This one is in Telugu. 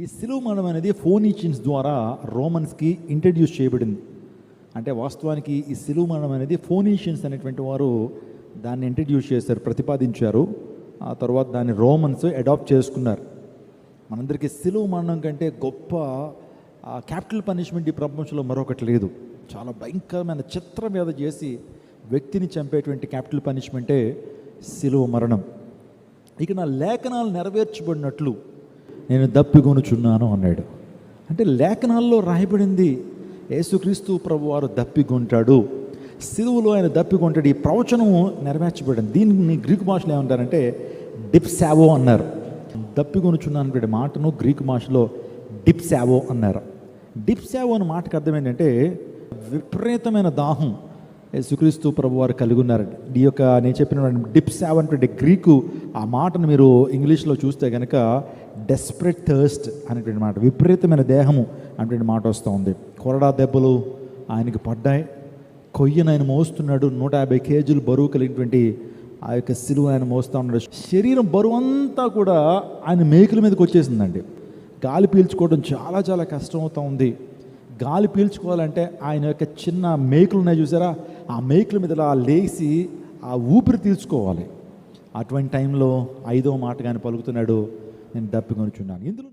ఈ సిలువ మరణం అనేది ఫోనీషియన్స్ ద్వారా రోమన్స్కి ఇంట్రడ్యూస్ చేయబడింది. అంటే వాస్తవానికి ఈ సిలువ మరణం అనేది ఫోనీషియన్స్ అనేటువంటి వారు దాన్ని ఇంట్రడ్యూస్ చేశారు, ప్రతిపాదించారు. ఆ తర్వాత దాన్ని రోమన్స్ అడాప్ట్ చేసుకున్నారు. మనందరికీ సిలువ మరణం కంటే గొప్ప క్యాపిటల్ పనిష్మెంట్ ఈ ప్రపంచంలో మరొకటి లేదు. చాలా భయంకరమైన చిత్రం మీద చేసి వ్యక్తిని చంపేటువంటి క్యాపిటల్ పనిష్మెంటే సిలువ మరణం. ఇక నా లేఖనాలు నెరవేర్చబడినట్లు నేను దప్పిగొనుచున్నాను అన్నాడు. అంటే లేఖనాల్లో రాయబడింది యేసుక్రీస్తు ప్రభువారు దప్పిగొంటాడు, సిలువలో ఆయన దప్పిగొంటాడు. ఈ ప్రవచనం నెరవేర్చబడింది. దీన్ని గ్రీకు భాషలో ఏమంటారంటే డిప్సావో అన్నారు. దప్పిగొనుచున్నాను మాటను గ్రీకు భాషలో డిప్సావో అన్నారు. డిప్సావో అనే మాటకు అర్థం ఏంటంటే విపరీతమైన దాహం యేసుక్రీస్తు ప్రభువారు కలిగి ఉన్నారు. ఈ యొక్క నేను చెప్పిన డిప్సావో అంటే గ్రీకు ఆ మాటను మీరు ఇంగ్లీష్లో చూస్తే కనుక డెస్పరేట్ థర్స్ట్ అనేటువంటి మాట, విపరీతమైన దేహము అనేటువంటి మాట వస్తూ ఉంది. కొరడా దెబ్బలు ఆయనకి పడ్డాయి. కొయ్యను ఆయన మోస్తున్నాడు. 150 కేజీలు బరువు కలిగినటువంటి ఆ యొక్క సిలువ ఆయన మోస్తూ ఉన్నాడు. శరీరం బరువు అంతా కూడా ఆయన మేకుల మీదకి వచ్చేసిందండి. గాలి పీల్చుకోవడం చాలా చాలా కష్టం అవుతూ ఉంది. గాలి పీల్చుకోవాలంటే ఆయన యొక్క చిన్న మేకులు ఉన్నాయి చూసారా, ఆ మేకుల మీద లేచి ఆ ఊపిరి తీర్చుకోవాలి. అటువంటి టైంలో 5వ మాట కానీ పలుకుతున్నాడు, నేను దప్పికొనుచున్నాను. ఇందులో